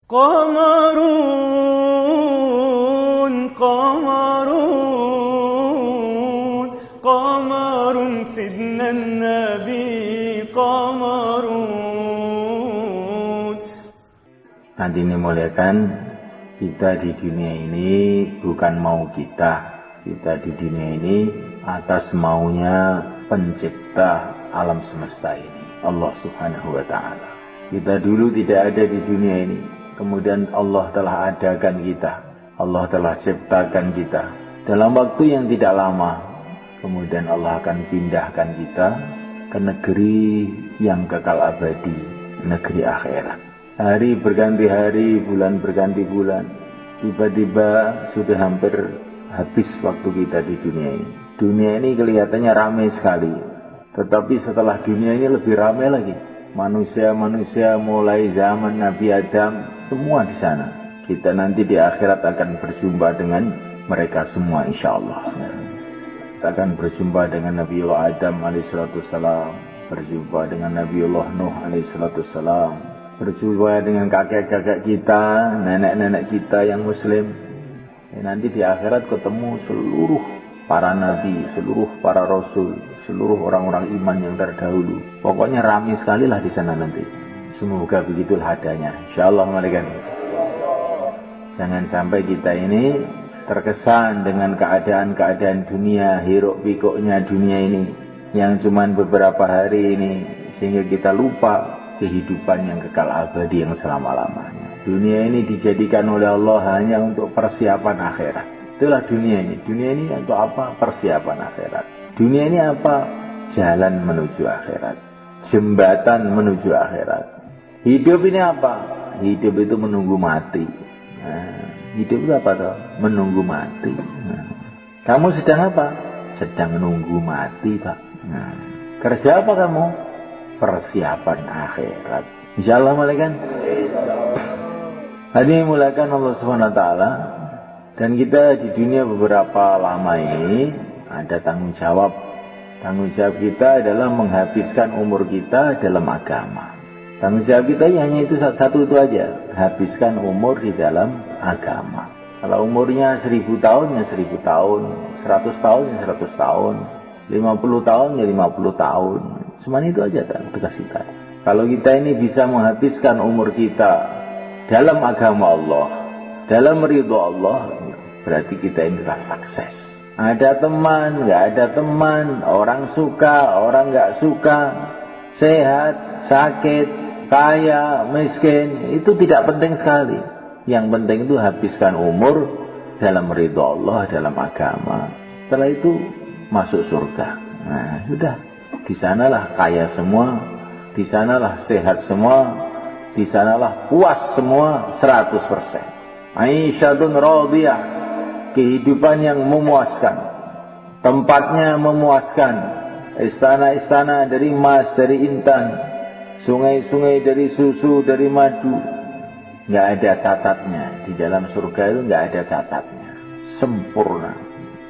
قمرون قمرون قمر سيدنا النبي قمرون. Nanti dimuliakan, kita di dunia ini bukan mau kita di dunia ini atas maunya pencipta alam semesta ini, Allah Subhanahu wa ta'ala. Kita dulu tidak ada di dunia ini, kemudian Allah telah adakan kita, Allah telah ciptakan kita dalam waktu yang tidak lama. Kemudian Allah akan pindahkan kita ke negeri yang kekal abadi, negeri akhirat. Hari berganti hari, bulan berganti bulan, tiba-tiba sudah hampir habis waktu kita di dunia ini. Dunia ini kelihatannya ramai sekali, tetapi setelah dunia ini lebih ramai lagi. Manusia-manusia mulai zaman Nabi Adam, semua di sana. Kita nanti di akhirat akan berjumpa dengan mereka semua, insya Allah. Kita akan berjumpa dengan Nabiullah Adam alaihissalam, berjumpa dengan Nabiullah Nuh alaihissalam, berjumpa dengan kakek-kakek kita, nenek-nenek kita yang muslim. Nanti di akhirat ketemu seluruh para nabi, seluruh para rasul, seluruh orang-orang iman yang terdahulu. Pokoknya ramai sekali lah di sana nanti. Semoga begitulah adanya, insyaallah. Malaikat. Jangan sampai kita ini terkesan dengan keadaan-keadaan dunia, hiruk pikuknya dunia ini yang cuman beberapa hari ini, sehingga kita lupa kehidupan yang kekal abadi yang selama-lamanya. Dunia ini dijadikan oleh Allah hanya untuk persiapan akhirat. Itulah dunia ini. Dunia ini untuk apa? Persiapan akhirat. Dunia ini apa? Jalan menuju akhirat. Jembatan menuju akhirat. Hidup ini apa? Hidup itu menunggu mati. Hidup itu apa toh? Menunggu mati. Kamu sedang apa? Sedang menunggu mati, Pak. Kerja apa kamu? Persiapan akhirat. Insyaallah, malaikat. Hadirin mulakan Allah Subhanahu wa ta'ala. Dan kita di dunia beberapa lama ini ada tanggung jawab. Tanggung jawab kita adalah menghabiskan umur kita dalam agama. Tanggung jawab kita hanya itu satu itu aja. Habiskan umur di dalam agama. Kalau umurnya 1000 tahun ya 1000 tahun, 100 tahun ya 100 tahun, 50 tahun ya 50 tahun. Semuanya itu aja tugas kita. Kalau kita ini bisa menghabiskan umur kita dalam agama Allah, dalam ridho Allah, berarti kita ini telah sukses. Ada teman, nggak ada teman, orang suka, orang nggak suka, sehat, sakit, kaya, miskin, itu tidak penting sekali. Yang penting itu habiskan umur dalam ridho Allah, dalam agama. Setelah itu masuk surga. Nah, sudah. Di sanalah kaya semua, di sanalah sehat semua, di sanalah puas semua 100%. Aisyatun radiyah, kehidupan yang memuaskan, tempatnya memuaskan, istana-istana dari emas, dari intan, sungai-sungai dari susu, dari madu. Nggak ada cacatnya. Di dalam surga itu nggak ada cacatnya. Sempurna.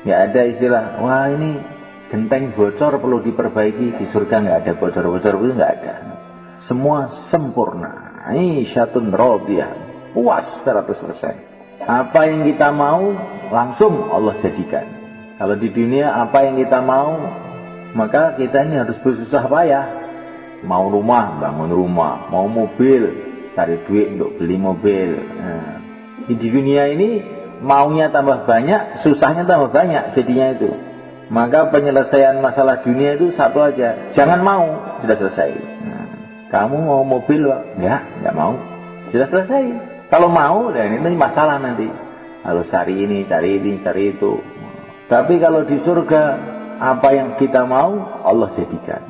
Nggak ada istilah, wah ini genteng bocor perlu diperbaiki. Di surga nggak ada bocor-bocor, itu nggak ada. Semua sempurna. Aisyatun radiyah, puas 100%. Apa yang kita mau langsung Allah jadikan. Kalau di dunia apa yang kita mau, maka kita ini harus bersusah payah. Mau rumah, bangun rumah. Mau mobil, cari duit untuk beli mobil. Di dunia ini maunya tambah banyak, susahnya tambah banyak jadinya itu. Maka penyelesaian masalah dunia itu satu aja, jangan mau, sudah selesai. Kamu mau mobil, Pak? Enggak mau. Sudah selesai. Kalau mau, dan ini masalah nanti. Harus cari ini, cari itu. Tapi kalau di surga, apa yang kita mau, Allah jadikan.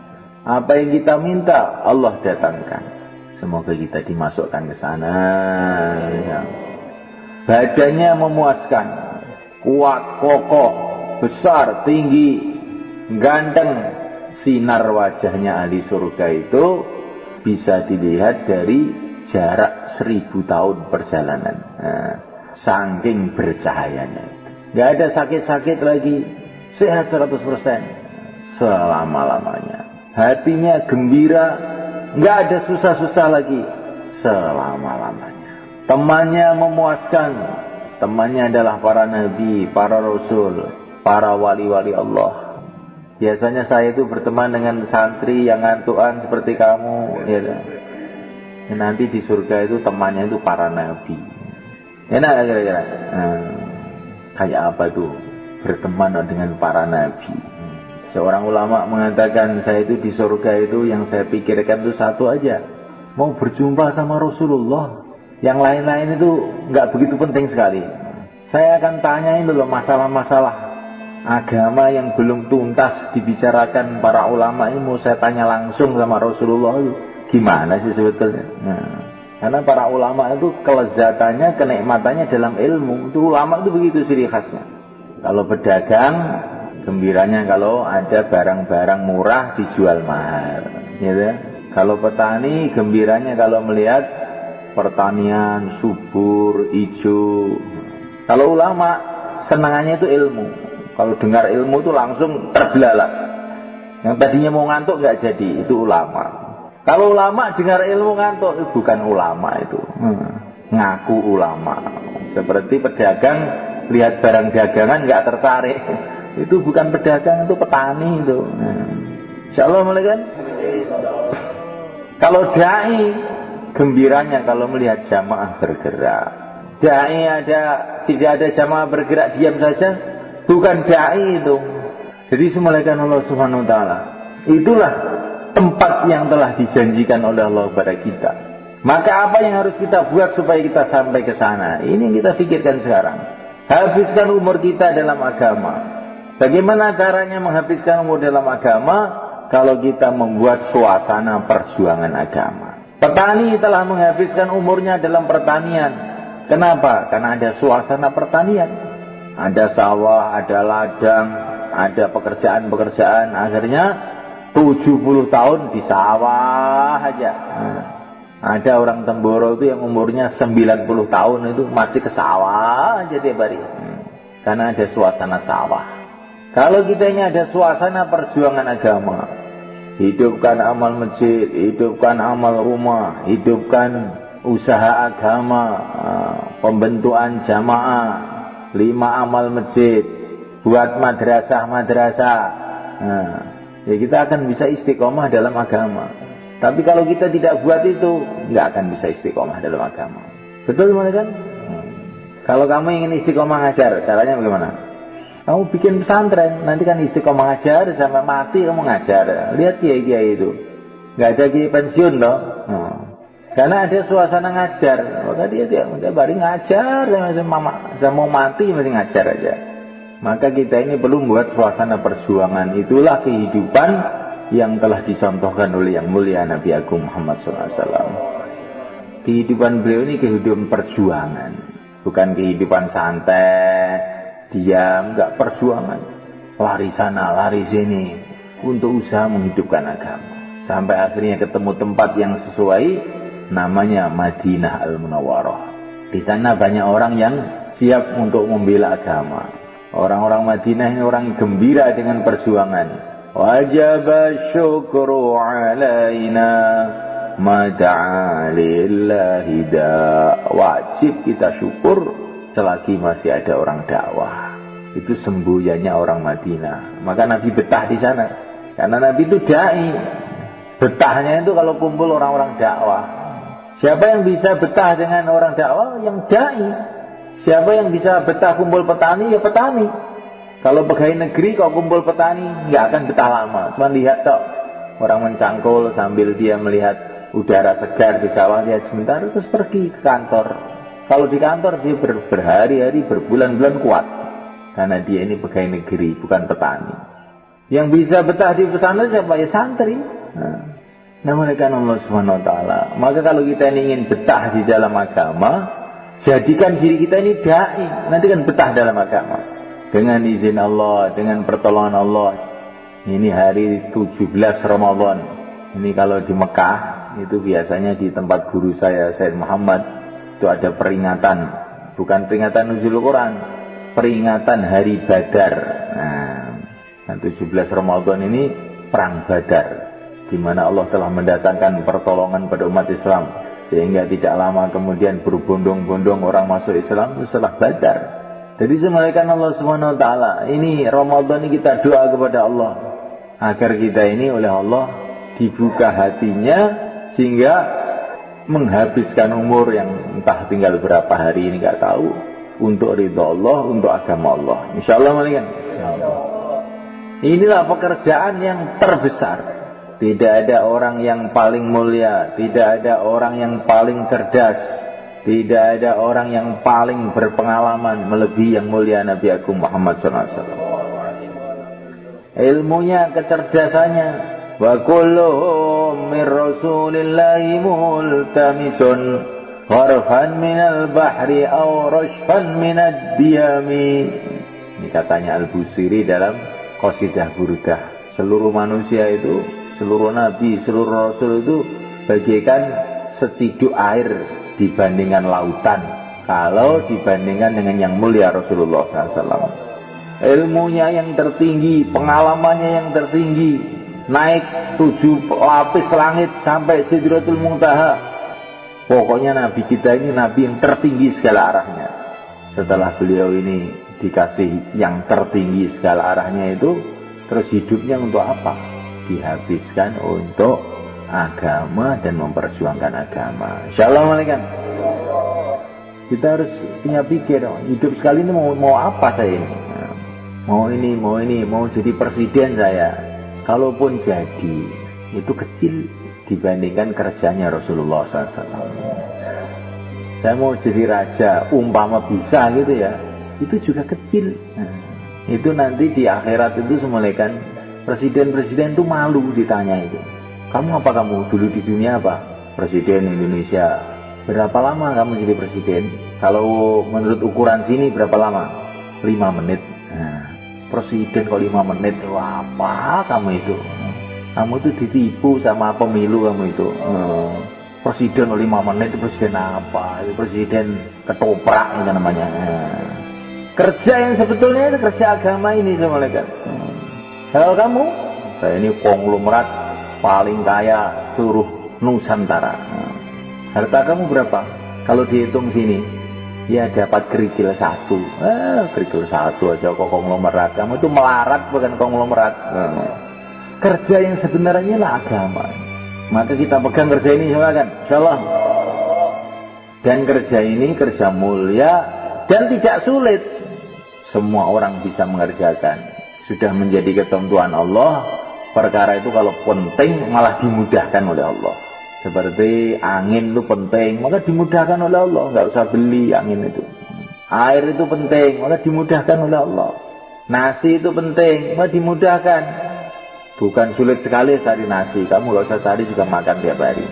Apa yang kita minta, Allah datangkan. Semoga kita dimasukkan ke sana. Ya. Badannya memuaskan. Kuat, kokoh, besar, tinggi, ganteng. Sinar wajahnya ahli surga itu bisa dilihat dari jarak 1000 tahun perjalanan. Saking bercahayanya. Gak ada sakit-sakit lagi. Sehat 100%. Selama-lamanya. Hatinya gembira. Gak ada susah-susah lagi. Selama-lamanya. temannya memuaskan. Temannya adalah para nabi, para rasul, para wali-wali Allah. Biasanya saya itu berteman dengan santri yang ngantuan seperti kamu, ya. Nanti di surga itu temannya itu para nabi. Enak kira-kira? Kayak apa tuh berteman dengan para nabi? Seorang ulama mengatakan, saya itu di surga itu yang saya pikirkan itu satu aja, mau berjumpa sama Rasulullah. Yang lain-lain itu nggak begitu penting sekali. Saya akan tanyain dulu masalah-masalah agama yang belum tuntas dibicarakan para ulama ini, mau saya tanya langsung sama Rasulullah itu gimana sih sebetulnya. Karena para ulama itu kelezatannya, kenikmatannya dalam ilmu. Itu ulama itu begitu ciri khasnya. Kalau pedagang, gembiranya kalau ada barang-barang murah dijual mahal, gitu. Kalau petani, gembiranya kalau melihat pertanian subur, hijau. Kalau ulama, senangannya itu ilmu. Kalau dengar ilmu itu langsung terbelalak. Yang tadinya mau ngantuk nggak jadi, itu ulama. Kalau ulama dengar ilmu ngantuk, itu bukan ulama itu. Ngaku ulama. Seperti pedagang lihat barang dagangan nggak tertarik. Itu bukan pedagang, itu petani itu. Insyaallah mulai kan? Kalau dai, gembiranya kalau melihat jamaah bergerak. Dai tidak ada jamaah bergerak diam saja, bukan dai itu. Jadi semulaikan Allah Subhanahu wa taala. Itulah tempat yang telah dijanjikan oleh Allah kepada kita. Maka apa yang harus kita buat supaya kita sampai ke sana? Ini yang kita pikirkan sekarang. Habiskan umur kita dalam agama. Bagaimana caranya menghabiskan umur dalam agama? Kalau kita membuat suasana perjuangan agama. Petani telah menghabiskan umurnya dalam pertanian. Kenapa? Karena ada suasana pertanian. Ada sawah, ada ladang, ada pekerjaan-pekerjaan. Akhirnya 70 tahun di sawah aja. Ada orang Temboro itu yang umurnya 90 tahun itu masih ke sawah aja tiap hari. Karena ada suasana sawah. Kalau kita ini ada suasana perjuangan agama, hidupkan amal masjid, hidupkan amal rumah, hidupkan usaha agama, pembentukan jamaah, 5 amal masjid, buat madrasah-madrasah. Ya kita akan bisa istiqomah dalam agama. Tapi kalau kita tidak buat itu, nggak akan bisa istiqomah dalam agama. Betul kan? Kalau kamu ingin istiqomah ngajar, caranya bagaimana? Kamu bikin pesantren, nanti kan istiqomah ngajar sampai mati kamu ngajar. Lihat kiai-kiai itu, nggak ada kiai pensiun loh. Karena ada suasana ngajar. Maka dia baru ngajar, saya mau mati masih ngajar aja. Maka kita ini perlu membuat suasana perjuangan. Itulah kehidupan yang telah dicontohkan oleh yang mulia Nabi Agung Muhammad SAW. Kehidupan beliau ini kehidupan perjuangan, bukan kehidupan santai. Diam, enggak, perjuangan. Lari sana, lari sini untuk usaha menghidupkan agama. Sampai akhirnya ketemu tempat yang sesuai, namanya Madinah Al-Munawwarah. Di sana banyak orang yang siap untuk membela agama. Orang-orang Madinah ini orang gembira dengan perjuangan. Wajib syukru alaina ma da'a lillahi da. Wajib kita syukur selagi masih ada orang dakwah. Itu semboyannya orang Madinah. Maka Nabi betah di sana. Karena Nabi itu dai. Betahnya itu kalau kumpul orang-orang dakwah. Siapa yang bisa betah dengan orang dakwah? Yang dai. Siapa yang bisa betah kumpul petani? Ya petani. Kalau pegawai negeri kalau kumpul petani, nggak akan betah lama. Cuma lihat tok. Orang mencangkul sambil dia melihat udara segar di sawah, dia sebentar terus pergi ke kantor. Kalau di kantor dia berhari-hari, berbulan-bulan kuat. Karena dia ini pegawai negeri, bukan petani. Yang bisa betah di pesantren siapa? Ya santri. Namanya Allah Subhanahu wa taala. Maka kalau kita ini ingin betah di dalam agama, jadikan diri kita ini dai. Nanti kan betah dalam agama. Dengan izin Allah, dengan pertolongan Allah. Ini hari 17 Ramadan. Ini kalau di Mekah, itu biasanya di tempat guru saya, Said Muhammad, itu ada peringatan. Bukan peringatan nuzul Quran, peringatan hari Badar. Nah, 17 Ramadan ini perang Badar, di mana Allah telah mendatangkan pertolongan pada umat Islam. Sehingga tidak lama kemudian berbondong-bondong orang masuk Islam setelah Badar. Jadi semalaikan Allah Subhanahu wa taala, ini Ramadan ini kita doa kepada Allah agar kita ini oleh Allah dibuka hatinya sehingga menghabiskan umur yang entah tinggal berapa hari ini enggak tahu untuk ridha Allah, untuk agama Allah. Insyaallah malaikan. Inilah pekerjaan yang terbesar. Tidak ada orang yang paling mulia, tidak ada orang yang paling cerdas, tidak ada orang yang paling berpengalaman melebihi yang mulia Nabi Agung Muhammad SAW. Ilmunya, kecerdasannya, wa kulluhum min rasulillahi multamisun gharfan minal bahri aw rashfan minad diyami. Ini katanya Al-Busiri dalam Qasidah Burdah. Seluruh manusia itu, seluruh nabi, seluruh rasul itu bagaikan seciduk air dibandingkan lautan kalau dibandingkan dengan yang mulia Rasulullah SAW. Ilmunya yang tertinggi, pengalamannya yang tertinggi, naik 7 lapis langit sampai Sidratul Muntaha. Pokoknya nabi kita ini nabi yang tertinggi segala arahnya. Setelah beliau ini dikasih yang tertinggi segala arahnya itu, terus hidupnya untuk apa? Dihabiskan untuk agama dan memperjuangkan agama. Insyaallah malaikat. Kita harus punya pikir, hidup sekali ini mau apa saya ini? Mau ini, mau jadi presiden saya. Kalaupun jadi, itu kecil dibandingkan kerjanya Rasulullah SAW. Saya mau jadi raja, umpama bisa gitu ya, itu juga kecil. Itu nanti di akhirat itu semulaikan presiden-presiden itu malu ditanya itu. Kamu apa kamu dulu di dunia apa? Presiden Indonesia. Berapa lama kamu jadi presiden? Kalau menurut ukuran sini berapa lama? 5 menit. Presiden kok 5 menit, apa kamu itu? Kamu itu ditipu sama pemilu kamu itu. Presiden 5 menit itu presiden apa? Itu presiden ketoprak itu namanya. Kerja yang sebetulnya itu kerja agama ini semulaikan. Kalau kamu, saya ini konglomerat paling kaya seluruh Nusantara. Harta kamu berapa? Kalau dihitung sini, ya dapat kerikil 1. Kerikil 1 aja kok konglomerat. Kamu itu melarat bukan konglomerat. Kerja yang sebenarnya lah agama. Maka kita pegang kerja ini silakan, insyaallah. Dan kerja ini kerja mulia dan tidak sulit. Semua orang bisa mengerjakan. Sudah menjadi ketentuan Allah. Perkara itu kalau penting malah dimudahkan oleh Allah. Seperti angin itu penting, maka dimudahkan oleh Allah. Nggak usah beli angin itu. Air itu penting, maka dimudahkan oleh Allah. Nasi itu penting, maka dimudahkan. Bukan sulit sekali cari nasi. Kamu nggak usah cari juga makan tiap hari.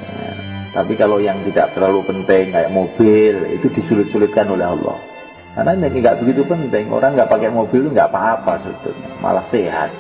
Tapi kalau yang tidak terlalu penting kayak mobil, itu disulit-sulitkan oleh Allah. Karena ini nggak begitu penting. Orang nggak pakai mobil itu nggak apa-apa sebetulnya, malah sehat.